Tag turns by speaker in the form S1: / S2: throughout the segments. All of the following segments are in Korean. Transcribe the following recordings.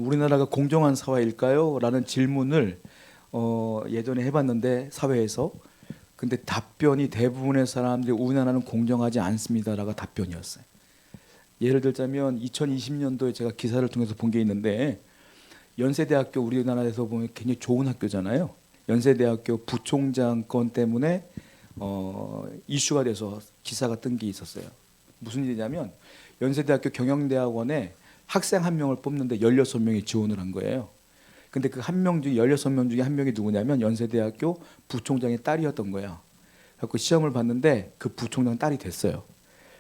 S1: 우리나라가 공정한 사회일까요? 라는 질문을 예전에 해봤는데 사회에서 근데 답변이 대부분의 사람들이 우리나라는 공정하지 않습니다라가 답변이었어요. 예를 들자면 2020년도에 제가 기사를 통해서 본 게 있는데 연세대학교 우리나라에서 보면 굉장히 좋은 학교잖아요. 연세대학교 부총장 건 때문에 이슈가 돼서 기사가 뜬 게 있었어요. 무슨 일이냐면 연세대학교 경영대학원에 학생 한 명을 뽑는데 16명이 지원을 한 거예요. 근데 그 한 명 중에 16명 중에 한 명이 누구냐면 연세대학교 부총장의 딸이었던 거야. 그래서 시험을 봤는데 그 부총장 딸이 됐어요.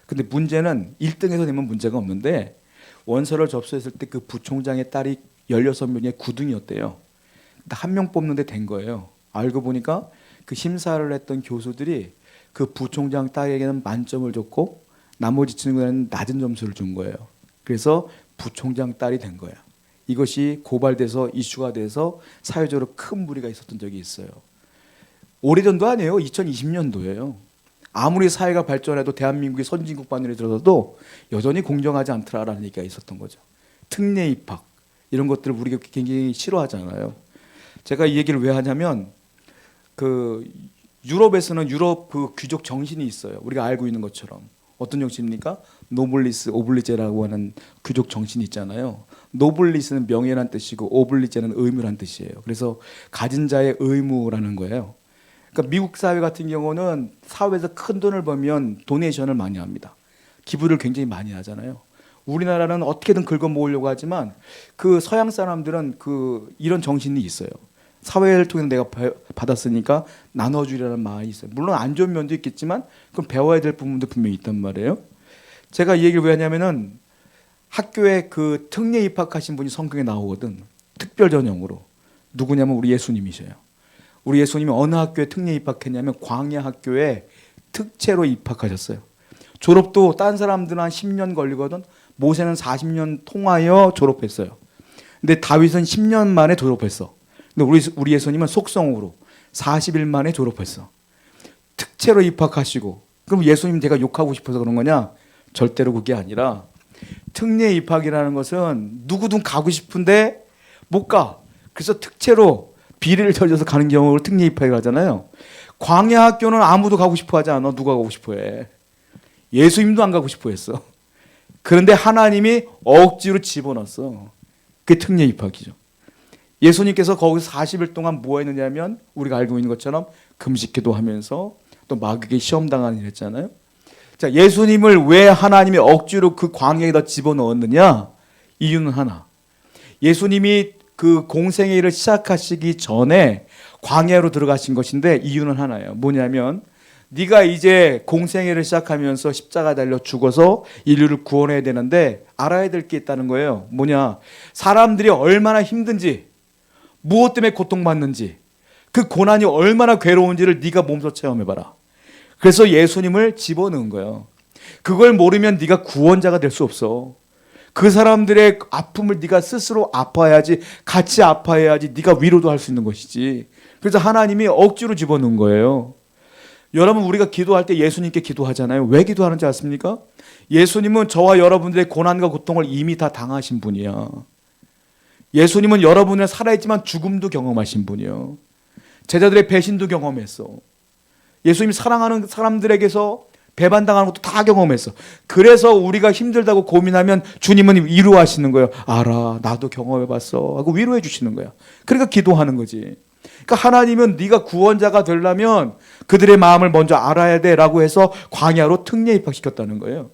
S1: 근데 문제는 1등에서 되면 문제가 없는데 원서를 접수했을 때 그 부총장의 딸이 16명의 9등이었대요. 근데 한 명 뽑는데 된 거예요. 알고 보니까 그 심사를 했던 교수들이 그 부총장 딸에게는 만점을 줬고 나머지 친구들은 낮은 점수를 준 거예요. 그래서 부총장 딸이 된 거야. 이것이 고발돼서 이슈가 돼서 사회적으로 큰 무리가 있었던 적이 있어요. 오래전도 아니에요. 2020년도예요. 아무리 사회가 발전해도 대한민국이 선진국 반열에 들어서도 여전히 공정하지 않더라라는 얘기가 있었던 거죠. 특례 입학 이런 것들을 우리가 굉장히 싫어하잖아요. 제가 이 얘기를 왜 하냐면 그 유럽에서는 유럽 그 귀족 정신이 있어요. 우리가 알고 있는 것처럼. 어떤 정신입니까? 노블리스 오블리제라고 하는 귀족 정신이 있잖아요. 노블리스는 명예란 뜻이고 오블리제는 의무란 뜻이에요. 그래서 가진 자의 의무라는 거예요. 그러니까 미국 사회 같은 경우는 사회에서 큰 돈을 벌면 도네이션을 많이 합니다. 기부를 굉장히 많이 하잖아요. 우리나라는 어떻게든 긁어 모으려고 하지만 그 서양 사람들은 그 이런 정신이 있어요. 사회를 통해서 내가 받았으니까 나눠주려는 마음이 있어요. 물론 안 좋은 면도 있겠지만 그럼 배워야 될 부분도 분명히 있단 말이에요. 제가 이 얘기를 왜 하냐면은 학교에 그 특례 입학하신 분이 성경에 나오거든. 특별 전형으로. 누구냐면 우리 예수님이셔요. 우리 예수님이 어느 학교에 특례 입학했냐면 광야 학교에 특채로 입학하셨어요. 졸업도 딴 사람들은 한 10년 걸리거든. 모세는 40년 통하여 졸업했어요. 근데 다윗은 10년 만에 졸업했어. 근데 우리 예수님은 속성으로 40일 만에 졸업했어. 특채로 입학하시고. 그럼 예수님 제가 욕하고 싶어서 그런 거냐? 절대로 그게 아니라 특례 입학이라는 것은 누구든 가고 싶은데 못 가. 그래서 특채로 비리를 저져서 가는 경우를 특례 입학을 하잖아요. 광야 학교는 아무도 가고 싶어 하지 않아. 누가 가고 싶어 해. 예수님도 안 가고 싶어 했어. 그런데 하나님이 억지로 집어넣었어. 그게 특례 입학이죠. 예수님께서 거기서 40일 동안 뭐 했느냐면 우리가 알고 있는 것처럼 금식기도 하면서 또 마귀에게 시험당하는 일 했잖아요. 자, 예수님을 왜 하나님이 억지로 그 광야에다 집어넣었느냐? 이유는 하나. 예수님이 그 공생의 일을 시작하시기 전에 광야로 들어가신 것인데 이유는 하나예요. 뭐냐면 네가 이제 공생의 일을 시작하면서 십자가 달려 죽어서 인류를 구원해야 되는데 알아야 될 게 있다는 거예요. 뭐냐? 사람들이 얼마나 힘든지 무엇 때문에 고통받는지 그 고난이 얼마나 괴로운지를 네가 몸소 체험해봐라. 그래서 예수님을 집어넣은 거예요. 그걸 모르면 네가 구원자가 될 수 없어. 그 사람들의 아픔을 네가 스스로 아파야지, 같이 아파야지 네가 위로도 할 수 있는 것이지. 그래서 하나님이 억지로 집어넣은 거예요. 여러분 우리가 기도할 때 예수님께 기도하잖아요. 왜 기도하는지 아십니까? 예수님은 저와 여러분들의 고난과 고통을 이미 다 당하신 분이야. 예수님은 여러분은 살아있지만 죽음도 경험하신 분이요. 제자들의 배신도 경험했어. 예수님이 사랑하는 사람들에게서 배반당하는 것도 다 경험했어. 그래서 우리가 힘들다고 고민하면 주님은 위로하시는 거예요. 알아, 나도 경험해봤어 하고 위로해 주시는 거야. 그러니까 기도하는 거지. 그러니까 하나님은 네가 구원자가 되려면 그들의 마음을 먼저 알아야 돼라고 해서 광야로 특례 입학시켰다는 거예요.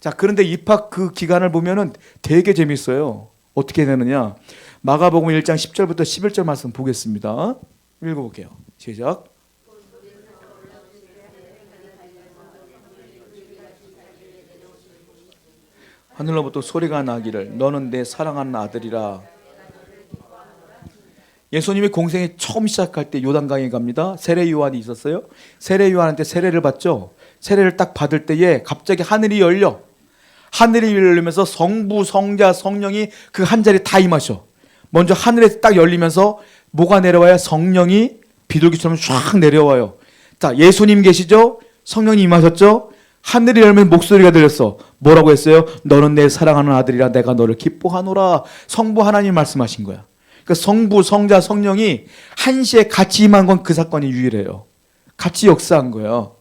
S1: 자, 그런데 입학 그 기간을 보면은 되게 재밌어요. 어떻게 되느냐? 마가복음 1장 10절부터 11절 말씀 보겠습니다. 읽어볼게요. 시작. 하늘로부터 소리가 나기를 너는 내 사랑하는 아들이라. 예수님이 공생에 처음 시작할 때 요단강에 갑니다. 세례 요한이 있었어요. 세례 요한한테 세례를 받죠. 세례를 딱 받을 때에 갑자기 하늘이 열려. 하늘이 열리면서 성부, 성자, 성령이 그 한 자리에 다 임하셔. 먼저 하늘에 딱 열리면서 뭐가 내려와야 성령이 비둘기처럼 쫙 내려와요. 자, 예수님 계시죠? 성령이 임하셨죠? 하늘이 열면 목소리가 들렸어. 뭐라고 했어요? 너는 내 사랑하는 아들이라 내가 너를 기뻐하노라. 성부 하나님 말씀하신 거야. 그러니까 성부, 성자, 성령이 한시에 같이 임한 건 그 사건이 유일해요. 같이 역사한 거예요.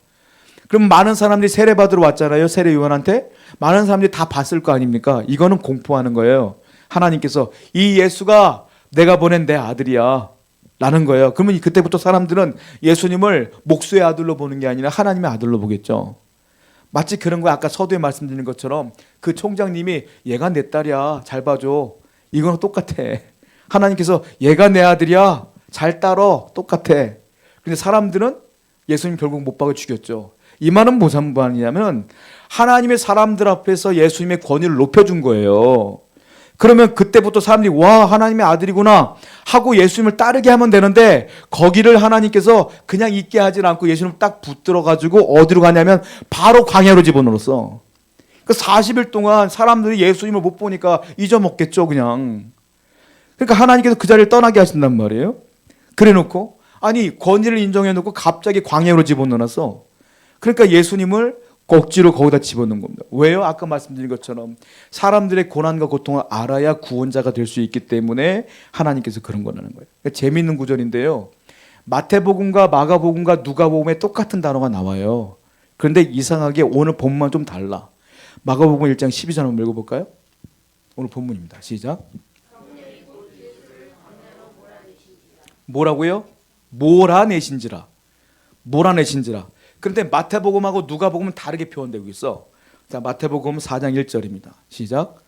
S1: 그럼 많은 사람들이 세례 받으러 왔잖아요. 세례 요한한테. 많은 사람들이 다 봤을 거 아닙니까? 이거는 공포하는 거예요. 하나님께서 이 예수가 내가 보낸 내 아들이야 라는 거예요. 그러면 그때부터 사람들은 예수님을 목수의 아들로 보는 게 아니라 하나님의 아들로 보겠죠. 마치 그런 거야. 아까 서두에 말씀드린 것처럼 그 총장님이 얘가 내 딸이야 잘 봐줘. 이거랑 똑같아. 하나님께서 얘가 내 아들이야 잘 따라. 똑같아. 근데 사람들은 예수님 결국 못 박아 죽였죠. 이 말은 무슨 말이냐면 하나님의 사람들 앞에서 예수님의 권위를 높여준 거예요. 그러면 그때부터 사람들이 와 하나님의 아들이구나 하고 예수님을 따르게 하면 되는데 거기를 하나님께서 그냥 있게 하지 않고 예수님을 딱 붙들어가지고 어디로 가냐면 바로 광야로 집어넣었어. 그 40일 동안 사람들이 예수님을 못 보니까 잊어먹겠죠 그냥. 그러니까 하나님께서 그 자리를 떠나게 하신단 말이에요. 그래놓고 아니 권위를 인정해놓고 갑자기 광야로 집어넣어놨어. 그러니까 예수님을 꼭지로 거기다 집어넣은 겁니다. 왜요? 아까 말씀드린 것처럼 사람들의 고난과 고통을 알아야 구원자가 될 수 있기 때문에 하나님께서 그런 거라는 거예요. 그러니까 재미있는 구절인데요. 마태복음과 마가복음과 누가복음에 똑같은 단어가 나와요. 그런데 이상하게 오늘 본문만 좀 달라. 마가복음 1장 12절 한번 읽어볼까요? 오늘 본문입니다. 시작. 뭐라고요? 몰아내신지라. 몰아내신지라. 그런데 마태복음하고 누가복음은 다르게 표현되고 있어. 자, 마태복음 4장 1절입니다. 시작.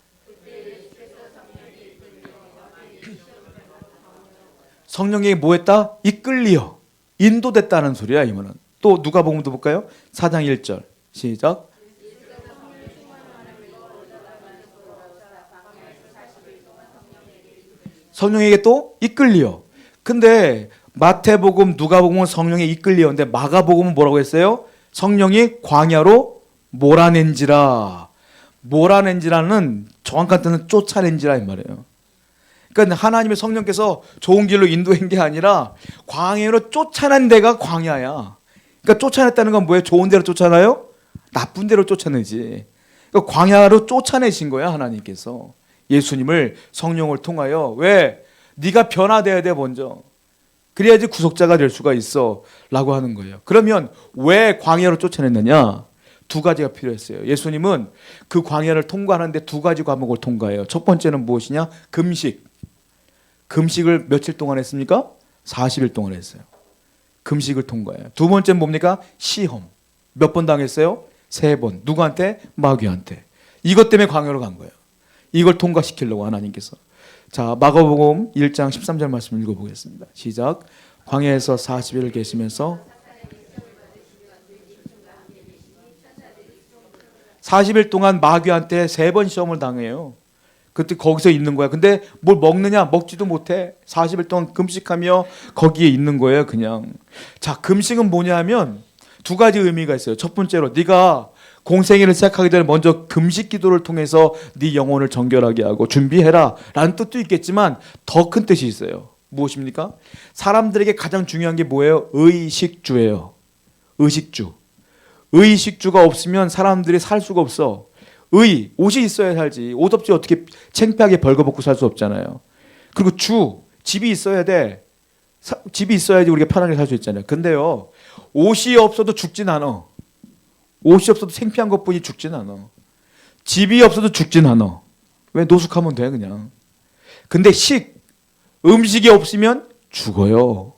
S1: 성령이 뭐 했다? 이끌리어. 인도됐다는 소리야, 이 말은. 또 누가복음도 볼까요? 4장 1절. 시작. 성령에게 또 이끌리어. 근데 마태복음, 누가복음은 성령에 이끌리었는데 마가복음은 뭐라고 했어요? 성령이 광야로 몰아낸지라. 몰아낸지라는 정확한 뜻은 쫓아낸지라 이 말이에요. 그러니까 하나님의 성령께서 좋은 길로 인도한 게 아니라 광야로 쫓아낸 데가 광야야. 그러니까 쫓아냈다는 건 뭐예요? 좋은 데로 쫓아나요? 나쁜 데로 쫓아내지. 그러니까 광야로 쫓아내신 거야 하나님께서. 예수님을 성령을 통하여. 왜? 네가 변화돼야 돼 먼저. 그래야지 구속자가 될 수가 있어 라고 하는 거예요. 그러면 왜 광야로 쫓아냈느냐? 두 가지가 필요했어요. 예수님은 그 광야를 통과하는데 두 가지 과목을 통과해요. 첫 번째는 무엇이냐? 금식. 금식을 며칠 동안 했습니까? 40일 동안 했어요. 금식을 통과해요. 두 번째는 뭡니까? 시험. 몇 번 당했어요? 3번. 누구한테? 마귀한테. 이것 때문에 광야로 간 거예요. 이걸 통과시키려고 하나님께서. 자, 마가복음 1장 13절 말씀 읽어보겠습니다. 시작. 광야에서 40일 계시면서 40일 동안 마귀한테 3번 시험을 당해요. 그때 거기서 있는 거야. 근데 뭘 먹느냐? 먹지도 못해. 40일 동안 금식하며 거기에 있는 거예요 그냥. 자, 금식은 뭐냐 하면 두 가지 의미가 있어요. 첫 번째로 네가 공생애를 시작하기 전에 먼저 금식 기도를 통해서 네 영혼을 정결하게 하고 준비해라 라는 뜻도 있겠지만 더 큰 뜻이 있어요. 무엇입니까? 사람들에게 가장 중요한 게 뭐예요? 의식주예요. 의식주. 의식주가 없으면 사람들이 살 수가 없어. 옷이 있어야 살지. 옷 없이 어떻게 창피하게 벌거벗고 살 수 없잖아요. 그리고 집이 있어야 돼. 집이 있어야지 우리가 편하게 살 수 있잖아요. 근데요, 옷이 없어도 죽진 않아. 옷이 없어도 창피한 것뿐이 죽진 않아. 집이 없어도 죽진 않아. 왜? 노숙하면 돼 그냥. 근데 음식이 없으면 죽어요.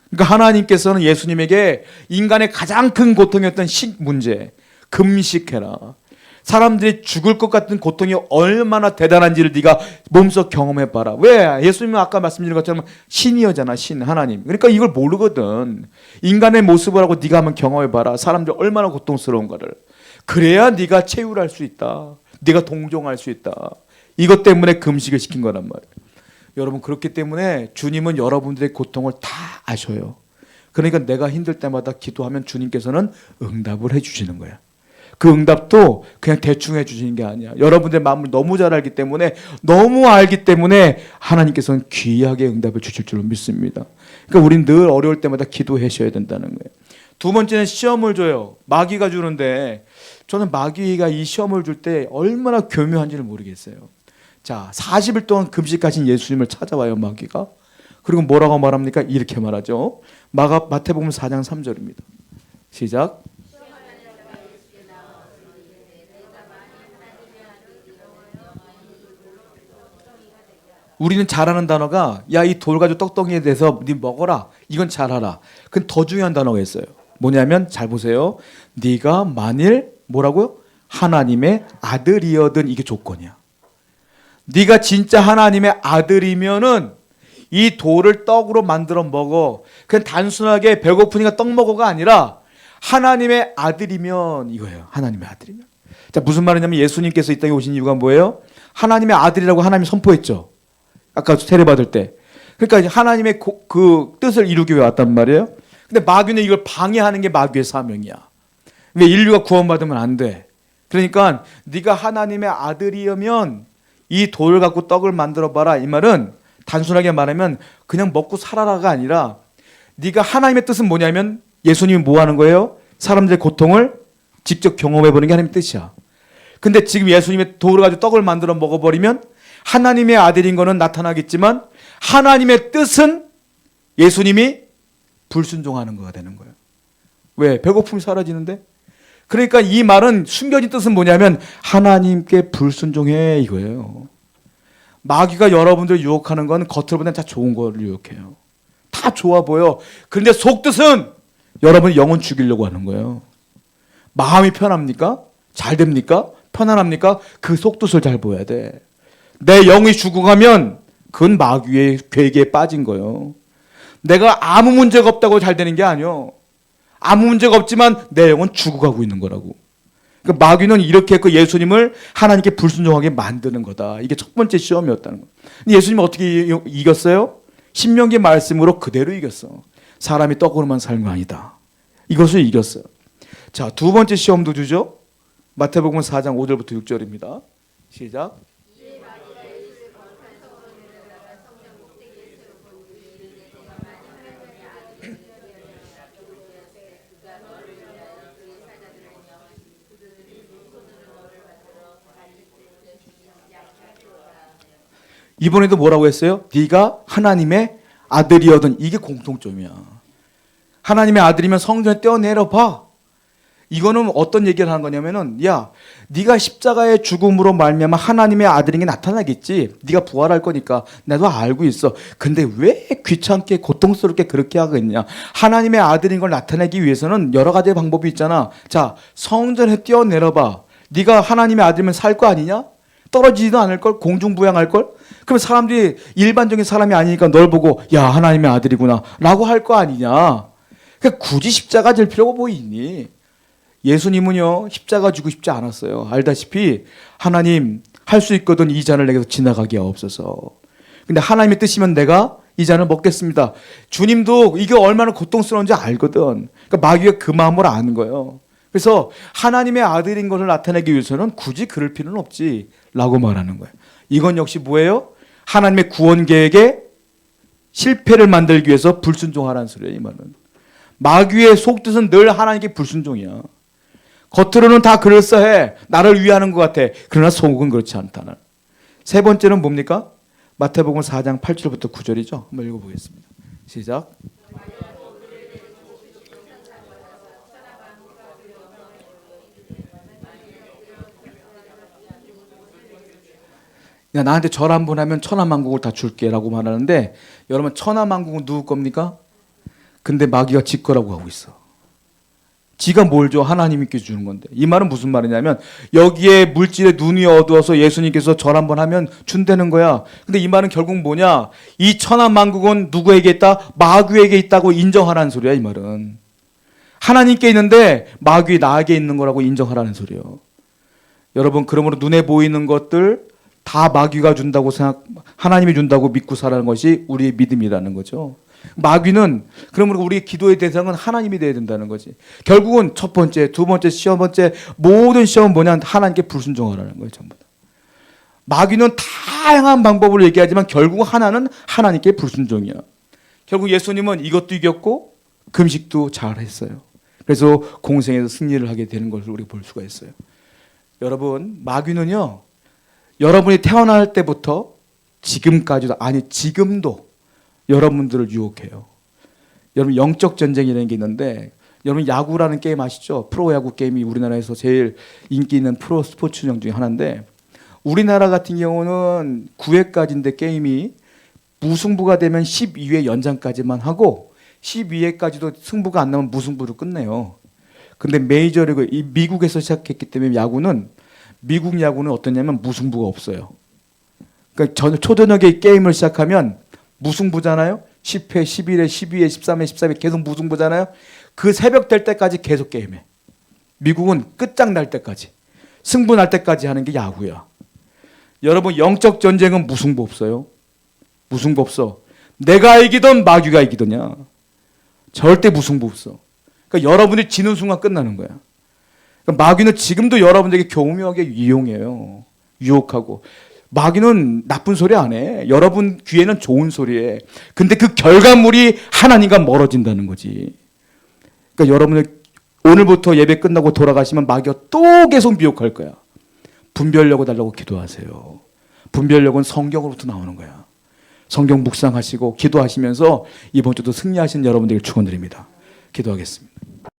S1: 그러니까 하나님께서는 예수님에게 인간의 가장 큰 고통이었던 문제, 금식해라. 사람들이 죽을 것 같은 고통이 얼마나 대단한지를 네가 몸소 경험해봐라. 왜? 예수님은 아까 말씀드린 것처럼 신이었잖아. 신, 하나님. 그러니까 이걸 모르거든. 인간의 모습을 하고 네가 한번 경험해봐라. 사람들이 얼마나 고통스러운가를. 그래야 네가 체휼할 수 있다. 네가 동정할 수 있다. 이것 때문에 금식을 시킨 거란 말이에요. 여러분, 그렇기 때문에 주님은 여러분들의 고통을 다 아셔요. 그러니까 내가 힘들 때마다 기도하면 주님께서는 응답을 해주시는 거야. 그 응답도 그냥 대충 해주시는 게 아니야. 여러분들의 마음을 너무 잘 알기 때문에, 너무 알기 때문에 하나님께서는 귀하게 응답을 주실 줄로 믿습니다. 그러니까 우린 늘 어려울 때마다 기도하셔야 된다는 거예요. 두 번째는 시험을 줘요. 마귀가 주는데 저는 마귀가 이 시험을 줄 때 얼마나 교묘한지를 모르겠어요. 자, 40일 동안 금식하신 예수님을 찾아와요, 마귀가. 그리고 뭐라고 말합니까? 이렇게 말하죠. 마태복음 4장 3절입니다. 시작. 우리는 잘하는 단어가 야, 이 돌 가지고 떡덩이에 대해서 네 먹어라. 이건 잘하라. 그건 더 중요한 단어가 있어요. 뭐냐면 잘 보세요. 네가 만일 뭐라고요? 하나님의 아들이어든 이게 조건이야. 네가 진짜 하나님의 아들이면은 이 돌을 떡으로 만들어 먹어. 그냥 단순하게 배고프니까 떡 먹어가 아니라 하나님의 아들이면 이거예요. 하나님의 아들이면. 자, 무슨 말이냐면 예수님께서 이 땅에 오신 이유가 뭐예요? 하나님의 아들이라고 하나님이 선포했죠. 아까 세례받을 때. 그러니까 하나님의 그 뜻을 이루기 위해 왔단 말이에요. 근데 마귀는 이걸 방해하는 게 마귀의 사명이야. 왜 인류가 구원받으면 안 돼? 그러니까 네가 하나님의 아들이면 이 돌을 갖고 떡을 만들어 봐라. 이 말은 단순하게 말하면 그냥 먹고 살아라가 아니라 네가 하나님의 뜻은 뭐냐면 예수님이 뭐 하는 거예요? 사람들의 고통을 직접 경험해 보는 게 하나님의 뜻이야. 근데 지금 예수님의 돌을 가지고 떡을 만들어 먹어버리면 하나님의 아들인 거는 나타나겠지만 하나님의 뜻은 예수님이 불순종하는 거가 되는 거예요. 왜? 배고픔이 사라지는데? 그러니까 이 말은 숨겨진 뜻은 뭐냐면 하나님께 불순종해 이거예요. 마귀가 여러분들 유혹하는 건 겉으로 보면 다 좋은 걸 유혹해요. 다 좋아 보여. 그런데 속뜻은 여러분 영혼 죽이려고 하는 거예요. 마음이 편합니까? 잘 됩니까? 편안합니까? 그 속뜻을 잘 보여야 돼. 내 영이 죽어가면 그건 마귀의 괴계에 빠진 거예요. 내가 아무 문제가 없다고 잘 되는 게 아니요. 아무 문제가 없지만 내 영은 죽어가고 있는 거라고. 그러니까 마귀는 이렇게 그 예수님을 하나님께 불순종하게 만드는 거다. 이게 첫 번째 시험이었다는 거예요. 예수님은 어떻게 이겼어요? 신명기 말씀으로 그대로 이겼어. 사람이 떡으로만 사는 거 아니다. 이것을 이겼어요. 자, 두 번째 시험도 주죠. 마태복음 4장 5절부터 6절입니다. 시작. 이번에도 뭐라고 했어요? 네가 하나님의 아들이어든 이게 공통점이야. 하나님의 아들이면 성전에 떼어내려 봐. 이거는 어떤 얘기를 하는 거냐면은 야, 네가 십자가의 죽음으로 말미암아 하나님의 아들인 게 나타나겠지. 네가 부활할 거니까 나도 알고 있어. 근데 왜 귀찮게 고통스럽게 그렇게 하겠냐? 하나님의 아들인 걸 나타내기 위해서는 여러 가지 방법이 있잖아. 자, 성전에 떼어내려 봐. 네가 하나님의 아들이면 살 거 아니냐? 떨어지지도 않을 걸, 공중부양할 걸. 그럼 사람들이 일반적인 사람이 아니니까 널 보고 야, 하나님의 아들이구나라고 할 거 아니냐? 그러니까 굳이 십자가 질 필요가 뭐 있니? 예수님은요 십자가 지고 싶지 않았어요. 알다시피 하나님 할 수 있거든 이 잔을 내게서 지나가게 하옵소서. 근데 하나님의 뜻이면 내가 이 잔을 먹겠습니다. 주님도 이게 얼마나 고통스러운지 알거든. 그러니까 마귀가 그 마음을 아는 거예요. 그래서 하나님의 아들인 것을 나타내기 위해서는 굳이 그럴 필요는 없지라고 말하는 거예요. 이건 역시 뭐예요? 하나님의 구원 계획에 실패를 만들기 위해서 불순종하라는 소리예요. 이 말은. 마귀의 속뜻은 늘 하나님께 불순종이야. 겉으로는 다 그럴싸해. 나를 위하는 것 같아. 그러나 속은 그렇지 않다는. 세 번째는 뭡니까? 마태복음 4장 8절부터 9절이죠. 한번 읽어보겠습니다. 시작. 야, 나한테 절 한 번 하면 천하만국을 다 줄게 라고 말하는데 여러분 천하만국은 누구 겁니까? 근데 마귀가 지 거라고 하고 있어. 지가 뭘 줘? 하나님께 주는 건데. 이 말은 무슨 말이냐면 여기에 물질의 눈이 어두워서 예수님께서 절 한 번 하면 준다는 거야. 근데 이 말은 결국 뭐냐? 이 천하만국은 누구에게 있다? 마귀에게 있다고 인정하라는 소리야. 이 말은. 하나님께 있는데 마귀 나에게 있는 거라고 인정하라는 소리예요. 여러분 그러므로 눈에 보이는 것들 다 마귀가 준다고 하나님이 준다고 믿고 살아가는 것이 우리의 믿음이라는 거죠. 마귀는 그러므로 우리의 기도의 대상은 하나님이 되어야 된다는 거지. 결국은 첫 번째, 두 번째, 시험 번째 모든 시험은 뭐냐? 하나님께 불순종하라는 거예요. 전부 다. 마귀는 다양한 방법으로 얘기하지만 결국 하나는 하나님께 불순종이야. 결국 예수님은 이것도 이겼고 금식도 잘했어요. 그래서 공생에서 승리를 하게 되는 것을 우리가 볼 수가 있어요. 여러분, 마귀는요, 여러분이 태어날 때부터 지금까지도, 아니 지금도 여러분들을 유혹해요. 여러분, 영적 전쟁이라는 게 있는데, 여러분 야구라는 게임 아시죠? 프로야구 게임이 우리나라에서 제일 인기 있는 프로 스포츠용 중에 하나인데, 우리나라 같은 경우는 9회까지인데 게임이 무승부가 되면 12회 연장까지만 하고 12회까지도 승부가 안 나면 무승부로 끝내요. 근데 메이저리그, 이 미국에서 시작했기 때문에 야구는, 미국 야구는 어떠냐면 무승부가 없어요. 그러니까 초저녁에 게임을 시작하면 무승부잖아요. 10회, 11회, 12회, 13회, 14회 계속 무승부잖아요. 그 새벽 될 때까지 계속 게임해. 미국은 끝장날 때까지, 승부 날 때까지 하는 게 야구야. 여러분, 영적 전쟁은 무승부 없어요. 무승부 없어. 내가 이기든 마귀가 이기더냐. 절대 무승부 없어. 그러니까 여러분이 지는 순간 끝나는 거야. 그러니까 마귀는 지금도 여러분들에게 교묘하게 이용해요. 유혹하고. 마귀는 나쁜 소리 안 해. 여러분 귀에는 좋은 소리해. 근데 그 결과물이 하나님과 멀어진다는 거지. 그러니까 여러분을 오늘부터 예배 끝나고 돌아가시면 마귀가 또 계속 미혹할 거야. 분별력을 달라고 기도하세요. 분별력은 성경으로부터 나오는 거야. 성경 묵상하시고 기도하시면서 이번 주도 승리하신 여러분들에게 축원드립니다. 기도하겠습니다.